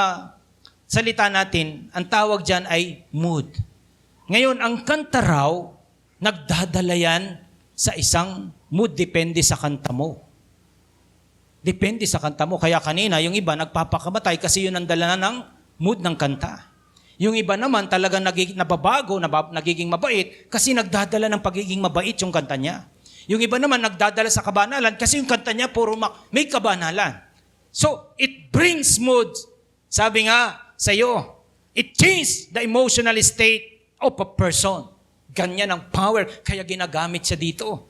salita natin, ang tawag dyan ay mood. Ngayon, ang kanta raw, nagdadala yan sa isang mood, depende sa kanta mo. Depende sa kanta mo. Kaya kanina, yung iba nagpapakamatay kasi yun ang dala ng mood ng kanta. Yung iba naman talagang nababago, nagiging mabait kasi nagdadala ng pagiging mabait yung kanta niya. Yung iba naman nagdadala sa kabanalan kasi yung kanta niya puro may kabanalan. So, it brings mood. Sabi nga sa iyo, it changes the emotional state of a person. Ganyan ang power, kaya ginagamit siya dito.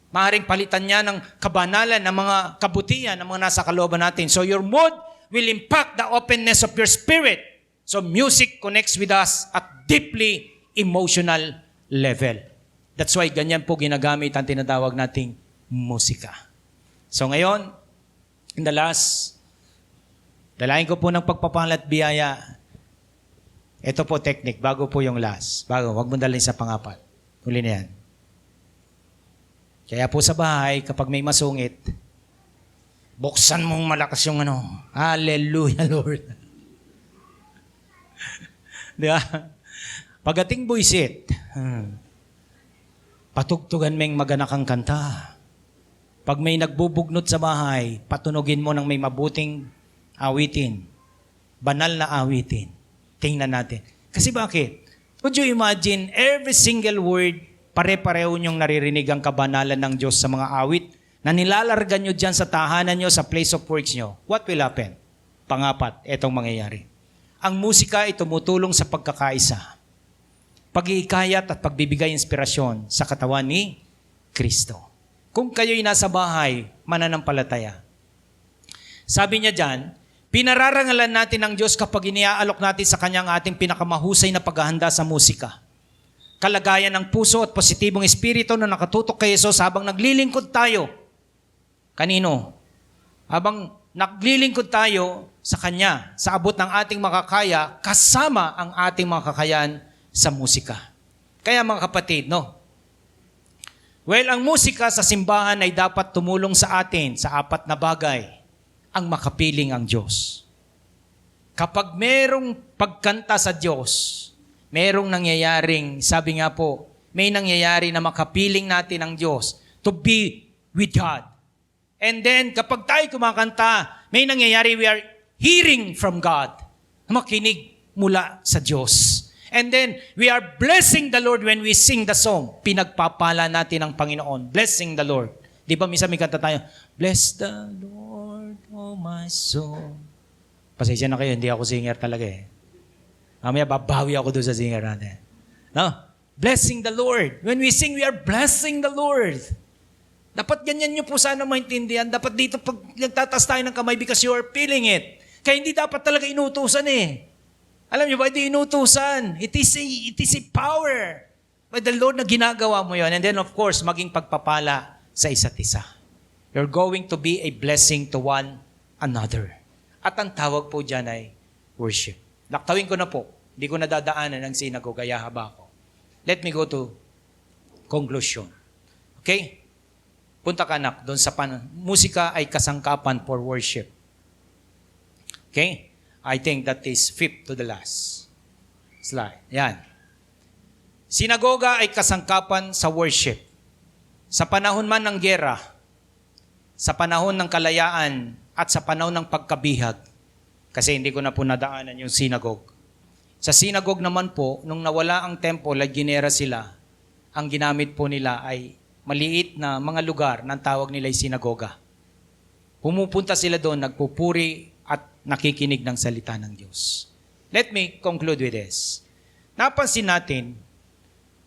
Maaaring palitan niya ng kabanalan, ng mga kabutihan, ng mga nasa kalooban natin. So, your mood will impact the openness of your spirit. So, music connects with us at deeply emotional level. That's why ganyan po ginagamit ang tinatawag nating musika. So, ngayon, in the last, dalahin ko po ng pagpapalat biyaya. Ito po technique, bago po yung last. Wag mo dalhin sa pangapat. Huli na yan. Kaya po sa bahay, kapag may masungit, buksan mong malakas yung Hallelujah, Lord. Di ba? Pagating buisit, patugtugan mong maganakang kanta. Pag may nagbubugnot sa bahay, patunogin mo ng may mabuting awitin. Banal na awitin. Tingnan natin. Kasi bakit? Would you imagine every single word, pare-pareho niyong naririnig ang kabanalan ng Diyos sa mga awit na nilalargan niyo dyan sa tahanan niyo, sa place of works niyo? What will happen? Pangapat, etong mangyayari. Ang musika ay tumutulong sa pagkakaisa, pag-iikayat at pagbibigay inspirasyon sa katawan ni Kristo. Kung kayo'y nasa bahay, mananampalataya. Sabi niya dyan, pinararangalan natin ang Diyos kapag iniaalok natin sa Kanyang ating pinakamahusay na paghahanda sa musika. Kalagayan ng puso at positibong espiritu na nakatutok kay Jesus habang naglilingkod tayo. Kanino? Habang naglilingkod tayo sa Kanya, sa abot ng ating makakaya, kasama ang ating makakayan sa musika. Kaya mga kapatid, ang musika sa simbahan ay dapat tumulong sa atin sa apat na bagay. Ang makapiling ang Diyos. Kapag merong pagkanta sa Diyos, merong nangyayaring, sabi nga po, may nangyayari na makapiling natin ang Diyos to be with God. And then, kapag tayo kumakanta, may nangyayari, we are hearing from God. Makinig mula sa Diyos. And then, we are blessing the Lord when we sing the song. Pinagpapala natin ang Panginoon. Blessing the Lord. Di ba, minsan may kanta tayo, bless the Lord, oh my soul. Pasensya na kayo, hindi ako singer talaga eh. Mamaya, babawi ako doon sa singer natin. Blessing the Lord. When we sing, we are blessing the Lord. Dapat ganyan nyo po sana maintindihan. Dapat dito pag nagtatas tayo ng kamay because you are feeling it. Kaya hindi dapat talaga inutusan eh. Alam nyo ba, hindi inutusan. It is a power by the Lord na ginagawa mo yon. And then of course, maging pagpapala sa isa't isa. You're going to be a blessing to one another. At ang tawag po dyan ay worship. Laktawin ko na po. Hindi ko nadadaanan ng sinagoga, haba ako. Let me go to conclusion. Okay? Punta ka anak, doon sa musika ay kasangkapan for worship. Okay? I think that is fifth to the last slide. Yan. Sinagoga ay kasangkapan sa worship. Sa panahon man ng giyera, sa panahon ng kalayaan, at sa panahon ng pagkabihag, kasi hindi ko na po nadaanan yung sinagog. Sa sinagog naman po, nung nawala ang temple at ginera sila, ang ginamit po nila ay maliit na mga lugar na tawag nila ay sinagoga. Pumupunta sila doon, nagpupuri at nakikinig ng salita ng Diyos. Let me conclude with this. Napansin natin,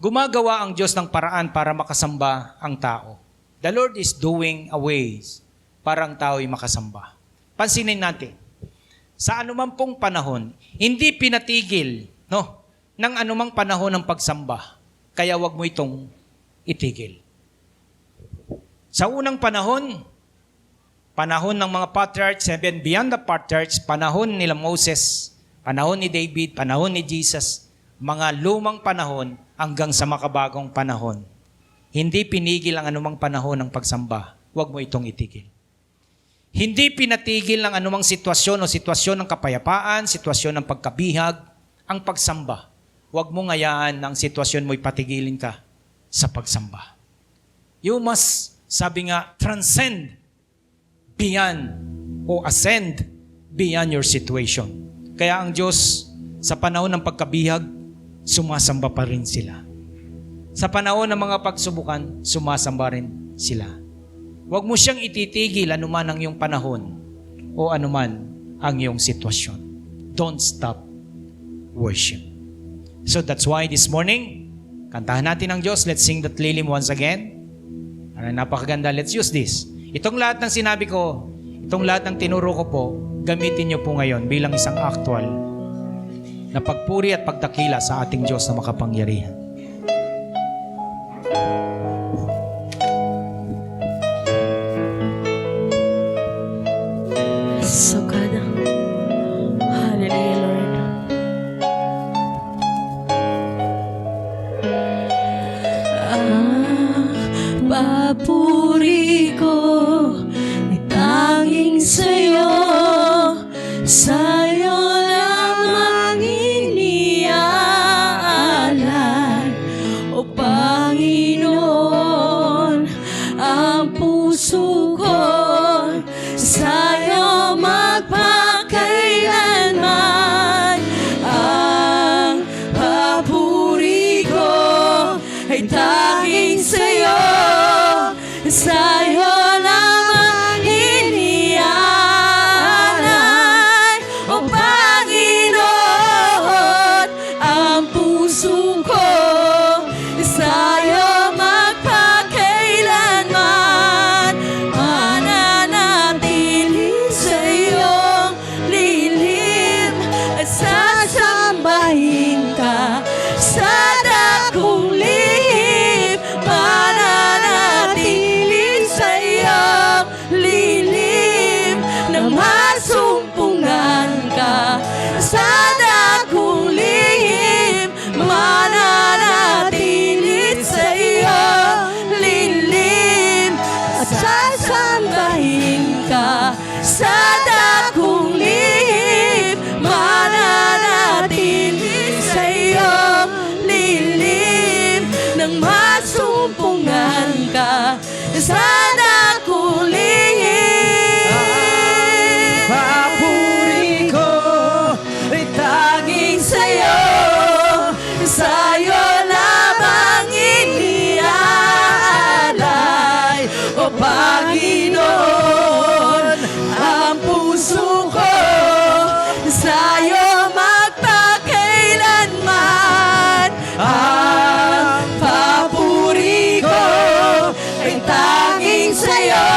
gumagawa ang Diyos ng paraan para makasamba ang tao. The Lord is doing a ways para ang tao ay makasamba. Pansinin natin, sa anumang pong panahon, hindi pinatigil ng anumang panahon ng pagsamba. Kaya wag mo itong itigil. Sa unang panahon ng mga patriarchs, and beyond the patriarchs, panahon nila Moses, panahon ni David, panahon ni Jesus, mga lumang panahon hanggang sa makabagong panahon. Hindi pinigil ang anumang panahon ng pagsamba. Huwag mo itong itigil. Hindi pinatigil ng anumang sitwasyon o sitwasyon ng kapayapaan, sitwasyon ng pagkabihag, ang pagsamba. Huwag mo ngayaan ng sitwasyon mo'y patigilin ka sa pagsamba. You must, sabi nga, transcend beyond o ascend beyond your situation. Kaya ang Diyos, sa panahon ng pagkabihag, sumasamba pa rin sila. Sa panahon ng mga pagsubukan, sumasamba rin sila. Huwag mo siyang ititigil anuman ang iyong panahon o anuman ang iyong sitwasyon. Don't stop worship. So that's why this morning, kantahan natin ang Diyos. Let's sing that lilim once again. Napakaganda. Let's use this. Itong lahat ng sinabi ko, itong lahat ng tinuro ko po, gamitin niyo po ngayon bilang isang actual na pagpuri at pagdakila sa ating Diyos na makapangyarihan. So God, hallelujah, Lord. Papuri ko ay tanging sa'yo, sa'yo lamang iniaalay, O Panginoon, ang puso ko sa'yo magpakailanman. Ang papuri ko ay tanging sa'yo, sa'yo lamang iniaalay, O Panginoon, ang puso ko sa'yo magpakailanman. Mananatili sa iyong lilim at sasambahin ka sa dakong lihim. Mananatili sa iyong lilim na masumpungan ka sa dakong lihim. Mananatili sa iyong lilim at sasambahin ka sa dakong lihim. Mananatili sa iyong lilim nang masumpungan ka sa dakong lihim. Papuri ko ay tanging Sa'yo, sa'yo lamang iniaalay, O Panginoon, ang puso ko sa'yo magpakailanman. Ang papuri ko ay tanging sa'yo,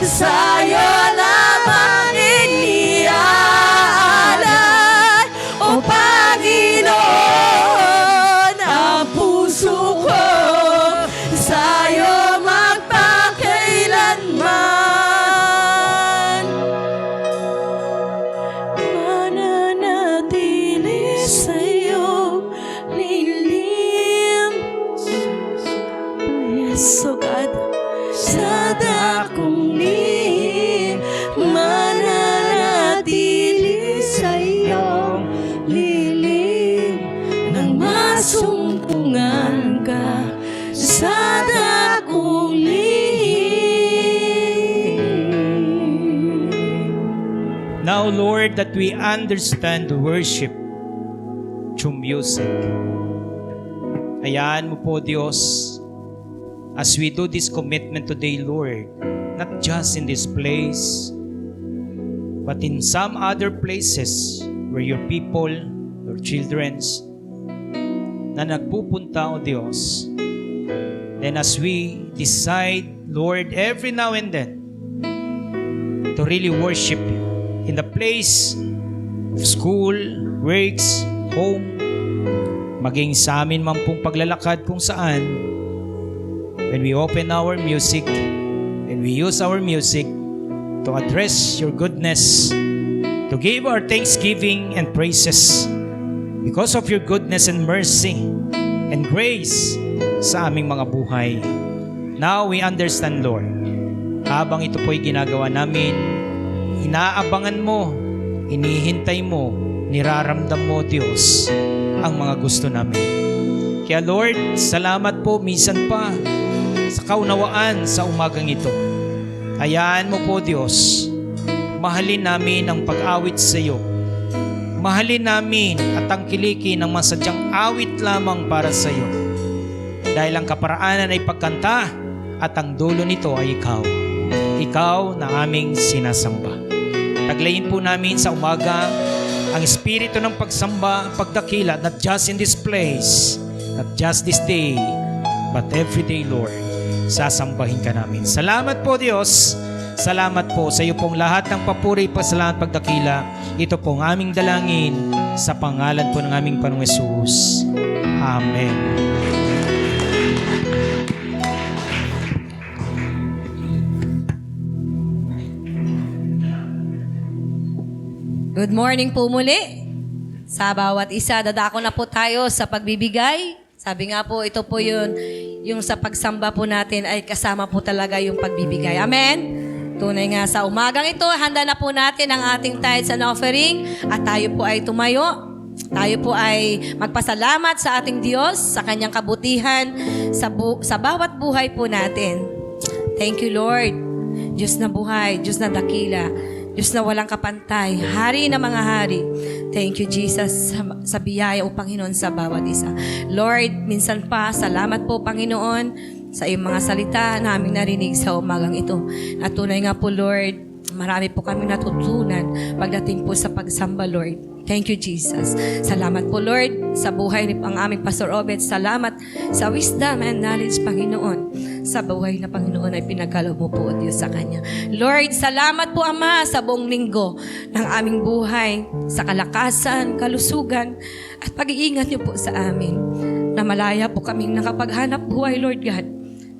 sa'yo lamang iniaalay, O Panginoon, ang puso ko sa'yo magpakailanman. Mananatili sa iyong lilim. Yes, O God, sa dakong lihim. Mananatili sa iyong lilim nang masumpungan ka sa dakong lihim. Now, Lord, that we understand worship through music. Hayaan mo po, Diyos, as we do this commitment today, Lord, not just in this place, but in some other places where your people, your children's, na nagpupunta, O Diyos. Then as we decide, Lord, every now and then, to really worship you in the place of school, works, home, maging sa amin man pong paglalakad kung saan, when we open our music, and we use our music to address your goodness, to give our thanksgiving and praises because of your goodness and mercy and grace sa aming mga buhay. Now we understand, Lord, habang ito po'y ginagawa namin, inaabangan mo, hinihintay mo, niraramdam mo, Diyos, ang mga gusto namin. Kaya Lord, salamat po minsan pa sa kaunawaan sa umagang ito. Hayaan mo po, Diyos, mahalin namin ang pag-awit sa iyo. Mahalin namin at tangkilikin ang masadyang awit lamang para sa iyo. Dahil ang kaparaanan ay pagkanta at ang dulo nito ay ikaw. Ikaw na aming sinasamba. Taglayin po namin sa umaga ang espiritu ng pagsamba, pagdakila, not just in this place, not just this day, but every day, Lord, sasambahin ka namin. Salamat po, Diyos. Salamat po sa iyo pong lahat ng papuri, pasalamat, pagdakila. Ito pong aming dalangin sa pangalan po ng aming Panginoong Hesus. Amen. Good morning po muli. Sa bawat isa, dadako na po tayo sa pagbibigay. Sabi nga po, ito po yung sa pagsamba po natin ay kasama po talaga yung pagbibigay. Amen? Tunay nga sa umagang ito, handa na po natin ang ating tithes and offering at tayo po ay tumayo. Tayo po ay magpasalamat sa ating Diyos, sa kanyang kabutihan, sa bawat buhay po natin. Thank you, Lord. Diyos na buhay, Diyos na dakila, Diyos na walang kapantay, Hari na mga hari. Thank you, Jesus, sa biyaya o Panginoon sa bawat isa. Lord, minsan pa, salamat po, Panginoon, sa iyong mga salita na aming narinig sa umagang ito. At tunay nga po, Lord, marami po kami natutunan pagdating po sa pagsamba, Lord. Thank you, Jesus. Salamat po, Lord, sa buhay ni ang aming Pastor Obed. Salamat sa wisdom and knowledge, Panginoon. Sa buhay na Panginoon ay pinagkaloob mo po, Diyos, sa Kanya. Lord, salamat po, Ama, sa buong linggo ng aming buhay, sa kalakasan, kalusugan, at pag-iingat niyo po sa amin. Na malaya po kaming nakapaghanap buhay, Lord God.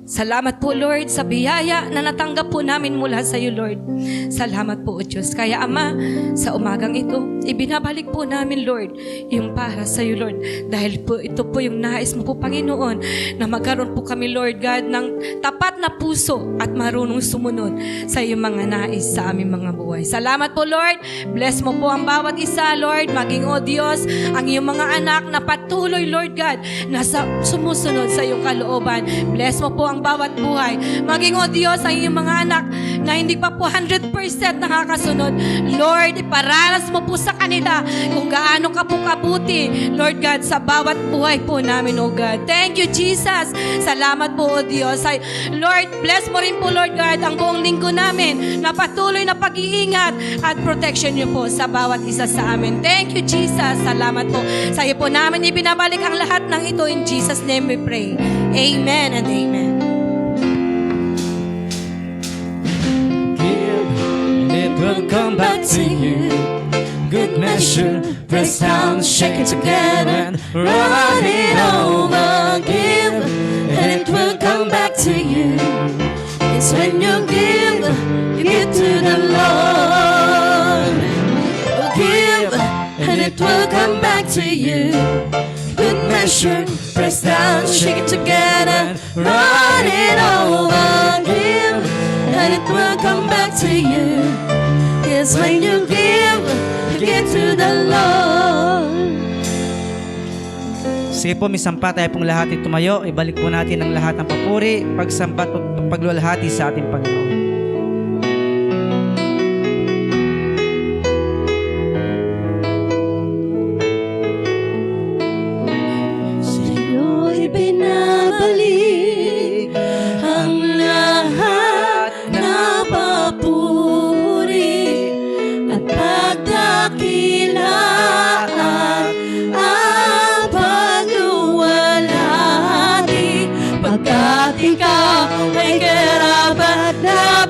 Salamat po, Lord, sa biyaya na natanggap po namin mula sa iyo, Lord. Salamat po, O Diyos. Kaya, Ama, sa umagang ito, ibinabalik po namin, Lord, yung para sa iyo, Lord. Dahil po, ito po yung nais mo po, Panginoon, na magkaroon po kami, Lord God, ng tapat na puso at marunong sumunod sa iyong mga nais sa aming mga buhay. Salamat po, Lord. Bless mo po ang bawat isa, Lord. Maging, O Diyos, ang iyong mga anak na patuloy, Lord God, na sumusunod sa iyong kalooban. Bless mo po ang bawat buhay. Maging, O Diyos, ang iyong mga anak na hindi pa po 100% nakakasunod. Lord, iparanas mo po sa kanila kung gaano ka po kabuti, Lord God, sa bawat buhay po namin, O God. Thank you, Jesus. Salamat po, O Diyos. Lord, bless mo rin po, Lord God, ang buong linggo namin na patuloy na pag-iingat at protection niyo po sa bawat isa sa amin. Thank you, Jesus. Salamat po. Sa iyo po namin ibinabalik ang lahat ng ito. In Jesus' name we pray. Amen and amen. It will come back to you. Good measure, press down, shake it together, and run it over. Give, and it will come back to you. It's when you give to the Lord. Give, and it will come back to you. Good measure, press down, shake it together, run it over. Give, and it will come back to you. It's when you give to the Lord. Sige po, misampa tayo pong lahat tumayo. Ibalik po natin ang lahat ng papuri, pagsampa at paglulahati sa ating Panginoon. Sa'yo ibinabalik ang lahat na papuri at pagdakilaan ang pagluwalhati pagkat ikaw ay karapat na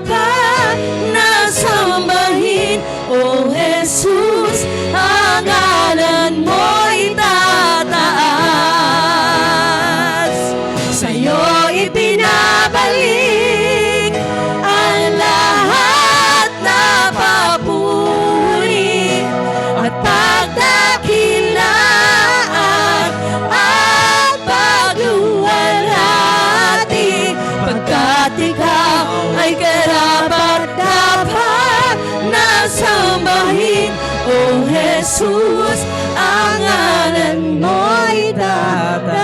Jesus, ang ngalan mo'y tatas.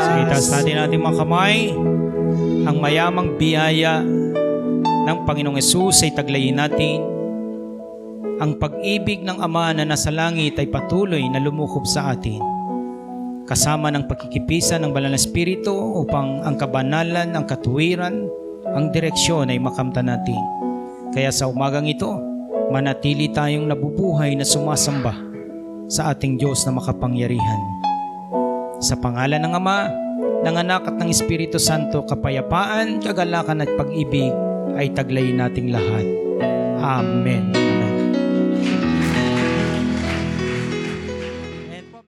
Sige, itaas natin ating mga kamay. Ang mayamang biyaya ng Panginoong Hesus ay taglayin natin. Ang pag-ibig ng Ama na nasa langit ay patuloy na lumukob sa atin. Kasama ng pagkikipisan ng Banal na Espiritu upang ang kabanalan, ang katuwiran, ang direksyon ay makamtan natin. Kaya sa umagang ito, manatili tayong nabubuhay na sumasamba sa ating Diyos na makapangyarihan. Sa pangalan ng Ama, ng Anak at ng Espiritu Santo, kapayapaan, kagalakan at pag-ibig ay taglayin nating lahat. Amen.